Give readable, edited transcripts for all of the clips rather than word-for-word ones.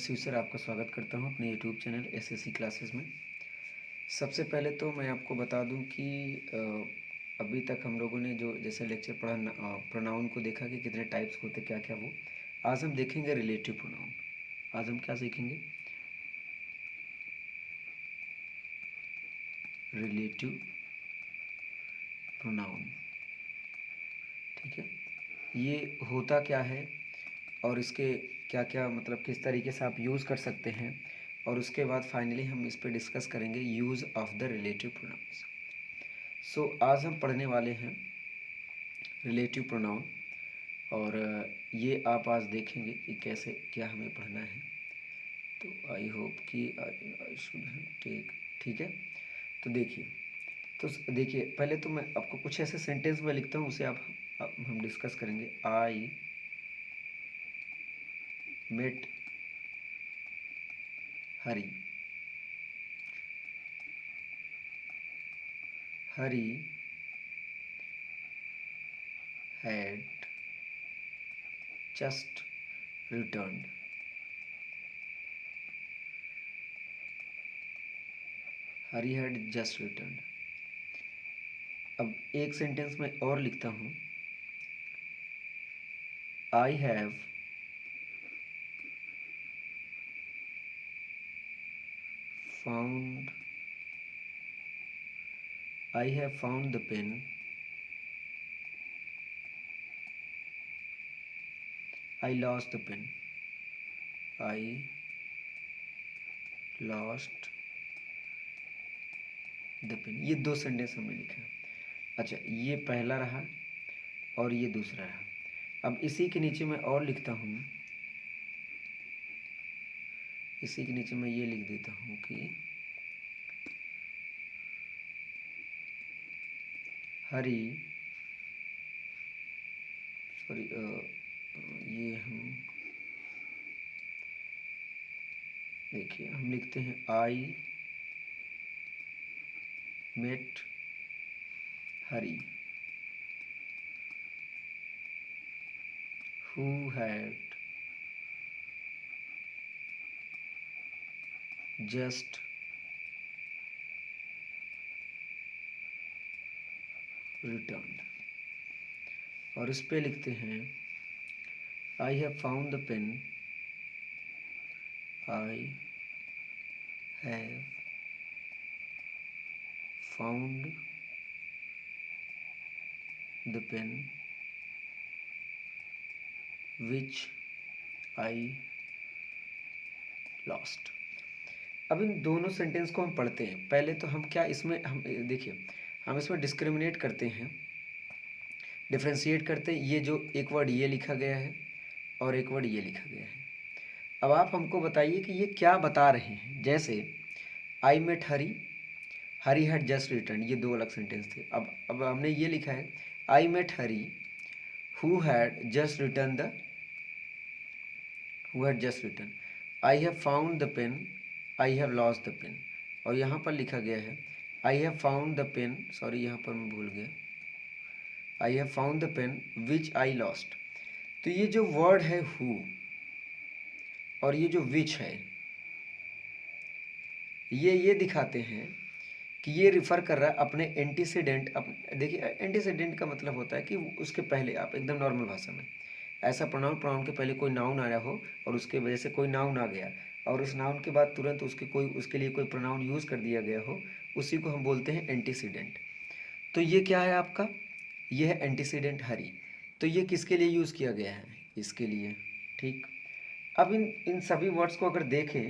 Shiv sir आपका स्वागत करता हूं अपने यूट्यूब चैनल एसएससी क्लासेस में। सबसे पहले तो मैं आपको बता दूं कि अभी तक हम लोगों ने जो जैसे लेक्चर पढ़ा प्रोनाउन को देखा कि कितने टाइप्स होते क्या क्या वो। आज हम देखेंगे रिलेटिव प्रोनाउन। आज हम क्या सीखेंगे? Relative pronoun. ठीक है, ये होता क्या है और इसके क्या क्या मतलब किस तरीके से आप यूज़ कर सकते हैं, और उसके बाद फाइनली हम इस पर डिस्कस करेंगे use of the relative pronouns. So आज हम पढ़ने वाले हैं रिलेटिव प्रोनाउन, और ये आप आज देखेंगे कि कैसे क्या हमें पढ़ना है। तो आई होप कि आई शुड टेक। ठीक है, तो देखिए पहले तो मैं आपको कुछ ऐसे सेंटेंस में लिखता हूँ, उसे आप हम डिस्कस करेंगे। I met Hari. Hari had just returned. Hari had just returned. अब एक सेंटेंस में और लिखता हूँ। I have found the pen I lost the pen. I lost the pen. ये दो सेंटेंस हमने लिखा। अच्छा, ये पहला रहा और ये दूसरा रहा। अब इसी के नीचे मैं और लिखता हूँ। इसी के नीचे मैं ये लिख देता हूँ कि हरी, सॉरी, ये हम देखिए हम लिखते हैं I met Hari who had just returned। और इस पे लिखते हैं I have found the pen I have found the pen which I lost। अब इन दोनों सेंटेंस को हम पढ़ते हैं। पहले तो हम क्या इसमें हम देखिए हम इसमें डिस्क्रिमिनेट करते हैं, डिफ्रेंशिएट करते हैं। ये जो एक वर्ड ये लिखा गया है और एक वर्ड ये लिखा गया है। अब आप हमको बताइए कि ये क्या बता रहे हैं। जैसे I met Hari, Hari had just return, ये दो अलग सेंटेंस थे। अब हमने ये लिखा है I met Hari who had just return the who had just return. I have found the pen I have lost the pen. और यहाँ पर लिखा गया है I have found the pen, sorry यहाँ पर मैं भूल गया, I have found the pen which I lost. तो ये जो वर्ड है हु और ये जो विच है, ये दिखाते हैं कि ये रिफ़र कर रहा है अपने एंटीसीडेंट। देखिए एंटीसीडेंट का मतलब होता है कि उसके पहले, आप एकदम नॉर्मल भाषा में, ऐसा प्रोनाउन के पहले कोई नाउन आया हो और उसके वजह से कोई नाउन आ गया और उस नाउन के बाद तुरंत उसके लिए कोई प्रोनाउन यूज़ कर दिया गया हो, उसी को हम बोलते हैं एंटीसीडेंट। तो ये क्या है आपका? ये है एंटीसीडेंट हरी। तो ये किसके लिए यूज़ किया गया है? इसके लिए। ठीक, अब इन सभी वर्ड्स को अगर देखें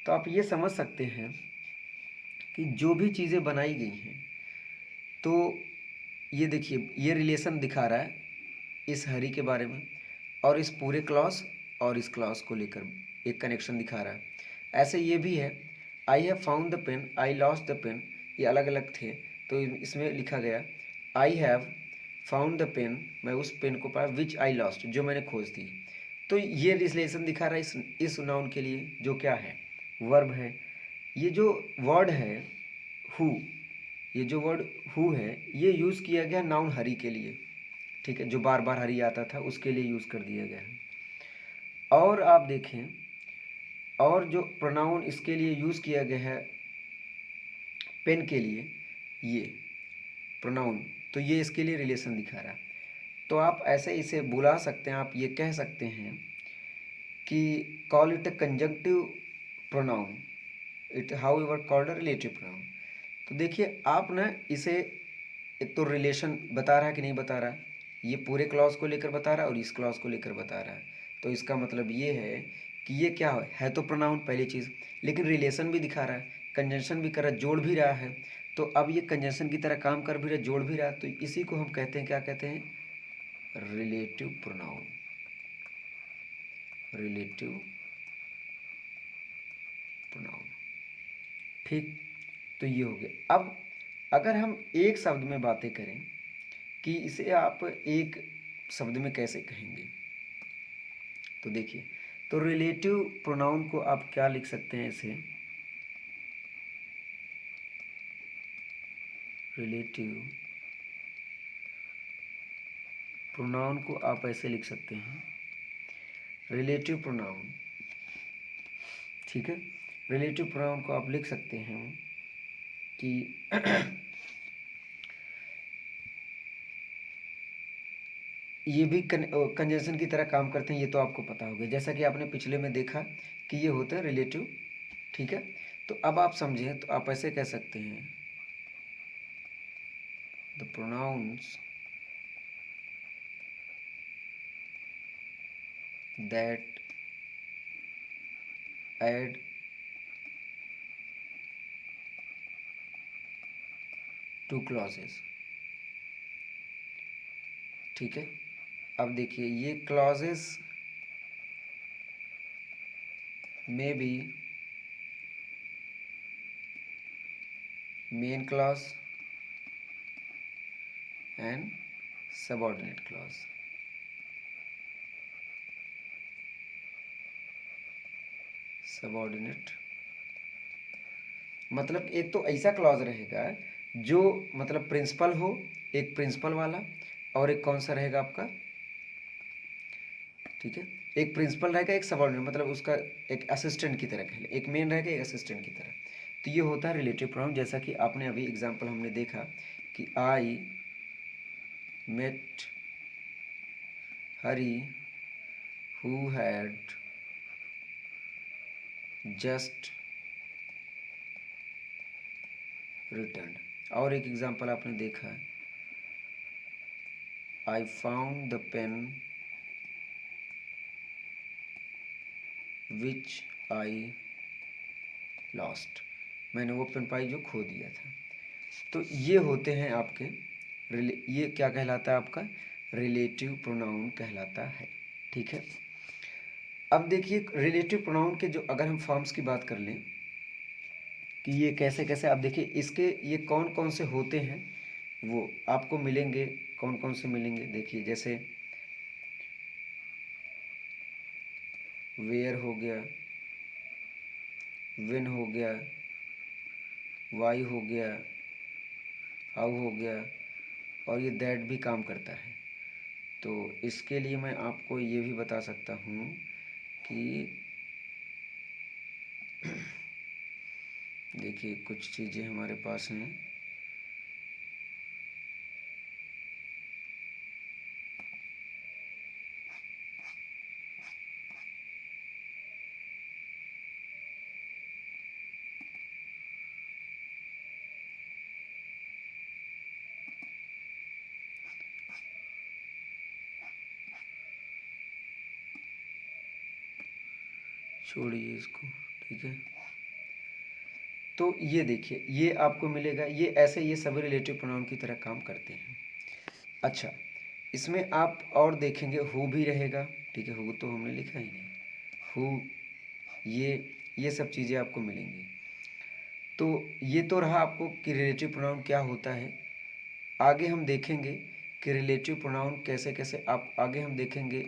तो आप ये समझ सकते हैं कि जो भी चीज़ें बनाई गई हैं, तो ये देखिए ये रिलेशन दिखा रहा है इस हरी के बारे में, और इस पूरे क्लॉज और इस क्लॉज को लेकर एक कनेक्शन दिखा रहा है। ऐसे ये भी है I have found the pen I lost the pen, ये अलग अलग थे तो इसमें लिखा गया I have found the pen, मैं उस पेन को पाया विच आई लॉस्ट, जो मैंने खोज दी। तो ये रिलेशन दिखा रहा है इस नाउन के लिए, जो क्या है? वर्ब है। ये जो वर्ड है हु, ये जो वर्ड हु है ये यूज़ किया गया नाउन हरी के लिए। ठीक है, जो बार बार हरी आता था उसके लिए यूज़ कर दिया गया है। और आप देखें और जो प्रोनाउन इसके लिए यूज़ किया गया है पेन के लिए, ये प्रोनाउन, तो ये इसके लिए रिलेशन दिखा रहा है। तो आप ऐसे इसे बुला सकते हैं, आप ये कह सकते हैं कि call it a conjunctive pronoun, it how ever called a relative pronoun. तो देखिए आप ना इसे, एक तो रिलेशन बता रहा है कि नहीं बता रहा है, ये पूरे क्लॉज को लेकर बता रहा है और इस क्लॉज को लेकर बता रहा है। तो इसका मतलब ये है कि ये क्या है तो प्रोनाउन पहली चीज़, लेकिन रिलेशन भी दिखा रहा है, कंजंक्शन भी कर रहा है, जोड़ भी रहा है। तो अब ये कंजंक्शन की तरह काम कर भी रहा है, जोड़ भी रहा है, तो इसी को हम कहते हैं, क्या कहते हैं, रिलेटिव प्रोनाउन, रिलेटिव प्रोनाउन। ठीक, तो ये हो गया। अब अगर हम एक शब्द में बातें करें कि इसे आप एक शब्द में कैसे कहेंगे, तो देखिए, तो रिलेटिव प्रोनाउन को आप क्या लिख सकते हैं, इसे रिलेटिव प्रोनाउन को आप ऐसे लिख सकते हैं, रिलेटिव प्रोनाउन, ठीक है, रिलेटिव प्रोनाउन को आप लिख सकते हैं कि ये भी कंजंक्शन की तरह काम करते हैं, ये तो आपको पता होगा, जैसा कि आपने पिछले में देखा कि ये होता है रिलेटिव, ठीक है। तो अब आप समझें तो आप ऐसे कह सकते हैं, the pronouns that add two clauses, ठीक है। अब देखिए, ये क्लॉजेस में भी main clause and subordinate clause, subordinate मतलब एक तो ऐसा क्लॉज रहेगा जो मतलब प्रिंसिपल हो, एक प्रिंसिपल वाला, और एक कौन सा रहेगा आपका, ठीक है, एक प्रिंसिपल रहेगा, एक सबऑर्डिनेट, मतलब उसका एक असिस्टेंट की तरह कह ले, एक मेन रहेगा, एक असिस्टेंट की तरह। तो ये होता है रिलेटिव प्रोनाउन, जैसा कि आपने अभी एग्जांपल हमने देखा कि I met Hari who had just return. और एक एग्जांपल आपने देखा, I found the pen which I lost, मैंने वो पेन पाई जो खो दिया था। तो ये होते हैं आपके ये क्या कहलाता है आपका, रिलेटिव प्रोनाउन कहलाता है, ठीक है। अब देखिए रिलेटिव प्रोनाउन के जो अगर हम फॉर्म्स की बात कर लें कि ये कैसे कैसे, आप देखिए इसके ये कौन कौन से होते हैं वो आपको मिलेंगे, कौन कौन से मिलेंगे, देखिए जैसे वेयर हो गया, व्हेन हो गया, वाई हो गया, हाउ हो गया, और ये दैट भी काम करता है। तो इसके लिए मैं आपको ये भी बता सकता हूँ कि देखिए कुछ चीज़ें हमारे पास हैं, छोड़िए इसको, ठीक है। तो ये देखिए ये आपको मिलेगा, ये ऐसे ये सभी रिलेटिव प्रोनाउन की तरह काम करते हैं। अच्छा, इसमें आप और देखेंगे हु भी रहेगा, ठीक है, हु तो हमने लिखा ही नहीं, हु, ये सब चीज़ें आपको मिलेंगी। तो ये तो रहा आपको कि रिलेटिव प्रोनाउन क्या होता है। आगे हम देखेंगे कि रिलेटिव प्रोनाउन कैसे कैसे, आप आगे हम देखेंगे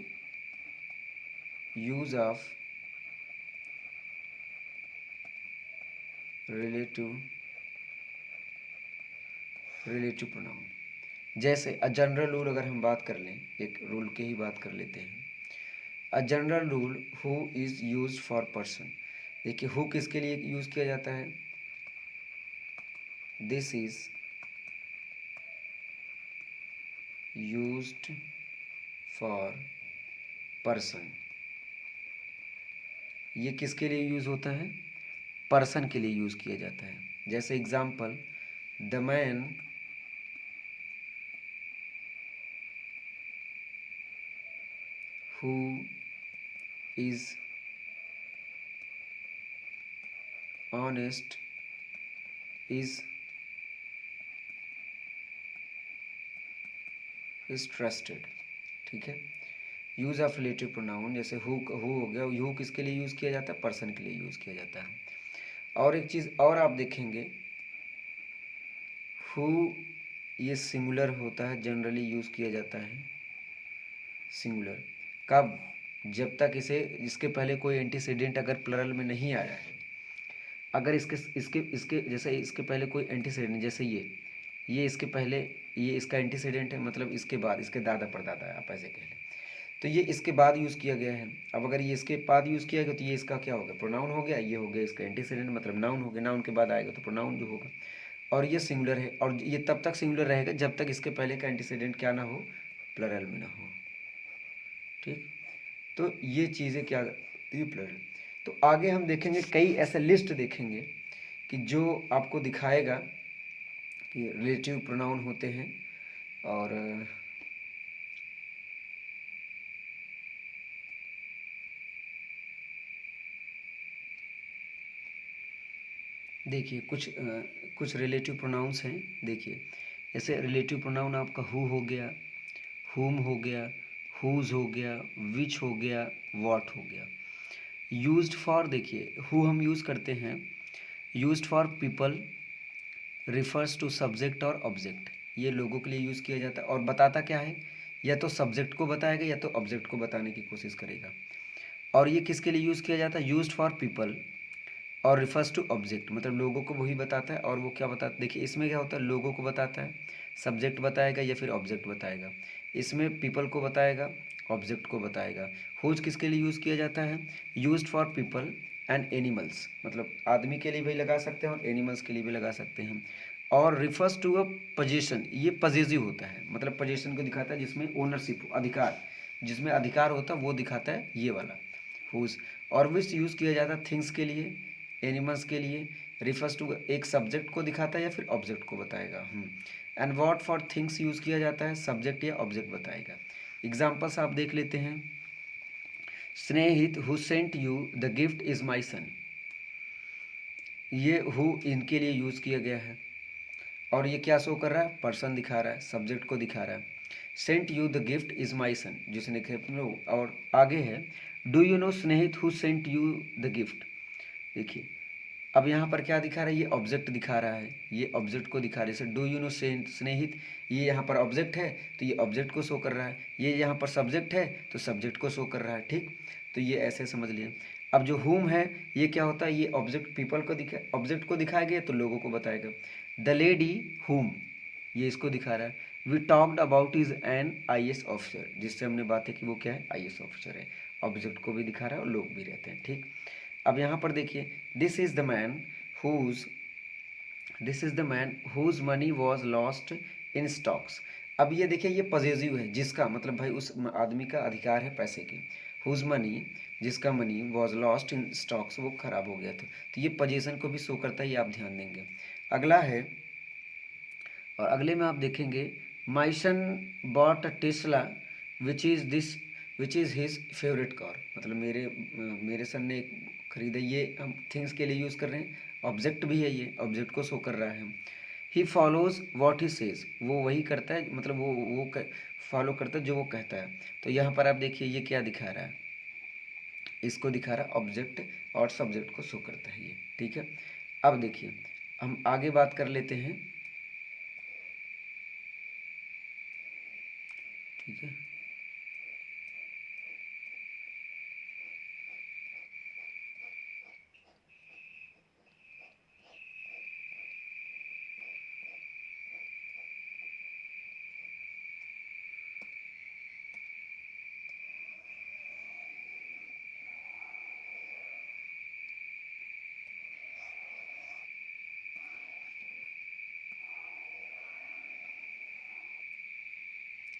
यूज ऑफ रिलेटिव प्रोनाउन। जैसे अ जनरल रूल अगर हम बात कर लें, एक रूल की ही बात कर लेते हैं, a general rule who is use for person. देखिए हु किसके लिए यूज़ किया जाता है, this is used for person. ये किसके लिए यूज़ होता है, पर्सन के लिए यूज़ किया जाता है। जैसे example, the man who is honest is trusted. ठीक है, यूज़ ऑफ रिलेटिव प्रोनाउन, जैसे हु हो गया, हु किसके लिए यूज़ किया जाता है, पर्सन के लिए यूज़ किया जाता है। और एक चीज़ और आप देखेंगे, हु ये सिंगुलर होता है, जनरली यूज़ किया जाता है सिंगुलर कब, जब तक इसके पहले कोई एंटीसीडेंट अगर प्लरल में नहीं आया है। अगर इसके इसके इसके जैसे इसके पहले कोई एंटीसीडेंट, जैसे ये इसके पहले, ये इसका एंटीसीडेंट है, मतलब इसके बाद इसके दादा परदादा है, आप ऐसे कह लें, तो ये इसके बाद यूज़ किया गया है। अब अगर ये इसके बाद यूज़ किया गया तो ये इसका क्या होगा, प्रोनाउन हो गया, ये हो गया इसका एंटीसीडेंट, मतलब नाउन हो गया, नाउन के बाद आएगा तो प्रोनाउन जो होगा। और ये सिंगुलर है, और ये तब तक सिंगुलर रहेगा जब तक इसके पहले का एंटीसीडेंट क्या ना हो, प्लरल में ना हो। ठीक, तो ये चीज़ें क्या, ये प्लरल। तो आगे हम देखेंगे कई ऐसे लिस्ट देखेंगे कि जो आपको दिखाएगा कि रिलेटिव प्रोनाउन होते हैं। और देखिए कुछ रिलेटिव प्रोनाउंस हैं। देखिए जैसे रिलेटिव प्रोनाउन आपका हु हो गया, हुम हो गया, हुज हो गया, विच हो गया, व्हाट हो गया। यूज्ड फॉर, देखिए हु हम यूज़ करते हैं, used for people refers to subject और ऑब्जेक्ट, ये लोगों के लिए यूज़ किया जाता है। और बताता क्या है, या तो सब्जेक्ट को बताएगा या तो ऑब्जेक्ट को बताने की कोशिश करेगा। और ये किसके लिए यूज़ किया जाता है, यूज्ड फॉर पीपल और रिफर्स टू ऑब्जेक्ट, मतलब लोगों को वही बताता है। और वो क्या बताता है, देखिए इसमें क्या होता है, लोगों को बताता है, सब्जेक्ट बताएगा या फिर ऑब्जेक्ट बताएगा। इसमें पीपल को बताएगा, ऑब्जेक्ट को बताएगा। हुज किसके लिए यूज़ किया जाता है, used for people and animals, मतलब आदमी के लिए भी लगा सकते हैं और एनिमल्स के लिए भी लगा सकते हैं। और रिफर्स टू अ पोजीशन, ये पजेसिव होता है, मतलब पोजीशन को दिखाता है जिसमें ओनरशिप, अधिकार, जिसमें अधिकार होता है वो दिखाता है ये वाला हुज। और विच यूज़ किया जाता है थिंग्स के लिए, एनिमल्स के लिए, रिफर्स टू एक सब्जेक्ट को दिखाता है या फिर ऑब्जेक्ट को बताएगा। And what for things use किया जाता है, सब्जेक्ट या ऑब्जेक्ट बताएगा। एग्जाम्पल्स आप देख लेते हैं, Snehit who sent you the gift is my son, ये हु इनके लिए यूज़ किया गया है। और ये क्या शो कर रहा है, पर्सन दिखा रहा है, सब्जेक्ट को दिखा रहा है। Sent you the gift is my son, जिसने और आगे है, do you know Snehit who sent you the gift. देखिए अब यहाँ पर क्या दिखा रहा है, ये ऑब्जेक्ट दिखा रहा है, ये ऑब्जेक्ट को दिखा रहा है। जैसे डू यू नो स्नेहित, ये यहाँ पर ऑब्जेक्ट है तो ये ऑब्जेक्ट को शो कर रहा है, ये यहाँ पर सब्जेक्ट है तो सब्जेक्ट को शो कर रहा है। ठीक, तो ये ऐसे समझ लिए। अब जो हुम है ये क्या होता है, ये ऑब्जेक्ट पीपल को ऑब्जेक्ट को दिखाएगा तो लोगों को बताएगा। द लेडी हुम, ये इसको दिखा रहा है। We talked about is an IAS officer, जिससे हमने बातें की वो क्या है, IAS ऑफिसर है। ऑब्जेक्ट को भी दिखा रहा है और लोग भी रहते हैं। ठीक, अब यहाँ पर देखिए, this is the man whose this is the man whose money was lost in stocks. अब ये देखिए ये पॉजिटिव है, जिसका मतलब भाई उस आदमी का अधिकार है पैसे की। हुज मनी, जिसका money was lost in stocks, वो खराब हो गया था। तो ये पोजीशन को भी शो करता है, ये आप ध्यान देंगे। अगला है, और अगले में आप देखेंगे, my son bought a Tesla which is his favourite car, मतलब मेरे सन ने एक खरीदा। ये हम थिंग्स के लिए यूज़ कर रहे हैं, ऑब्जेक्ट भी है, ये ऑब्जेक्ट को शो कर रहा है। He follows what he says, वो वही करता है, मतलब वो फॉलो करता है जो वो कहता है। तो यहाँ पर आप देखिए ये क्या दिखा रहा है, इसको दिखा रहा है ऑब्जेक्ट, और सब्जेक्ट को शो करता है ये। ठीक है, अब देखिए हम आगे बात कर लेते हैं। ठीक है,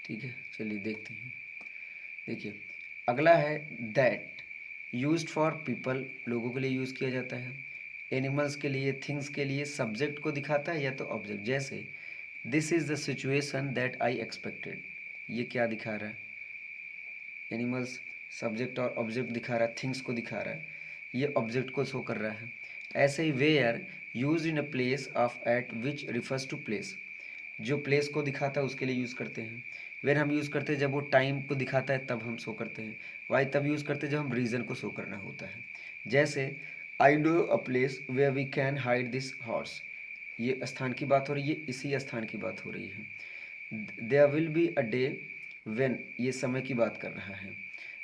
ठीक है, चलिए देखते हैं। देखिए अगला है दैट, यूज्ड फॉर पीपल, लोगों के लिए यूज़ किया जाता है, एनिमल्स के लिए, थिंग्स के लिए, सब्जेक्ट को दिखाता है या तो ऑब्जेक्ट। जैसे this is the situation that I expected, ये क्या दिखा रहा है, एनिमल्स, सब्जेक्ट और ऑब्जेक्ट दिखा रहा है, थिंग्स को दिखा रहा है, ये ऑब्जेक्ट को शो कर रहा है। ऐसे ही where, use in a place of at which refers to place, जो प्लेस को दिखाता है उसके लिए यूज़ करते हैं। वेर हम यूज़ करते हैं जब वो टाइम को दिखाता है तब हम शो करते हैं। वाई तब यूज़ करते हैं जब हम रीज़न को शो करना होता है। जैसे I know a place where we can hide this horse, ये स्थान की बात हो रही है, इसी स्थान की बात हो रही है। There will be a day when, ये समय की बात कर रहा है।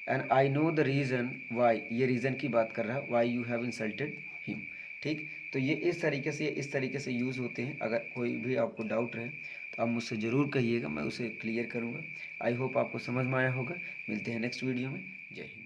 And I know the reason why, ये रीज़न की बात कर रहा है, why you have insulted him. ठीक, तो ये इस तरीके से यूज़ होते हैं। अगर कोई भी आपको डाउट रहे तो आप मुझसे ज़रूर कहिएगा, मैं उसे क्लियर करूँगा। आई होप आपको समझ में आया होगा। मिलते हैं नेक्स्ट वीडियो में। जय हिंद।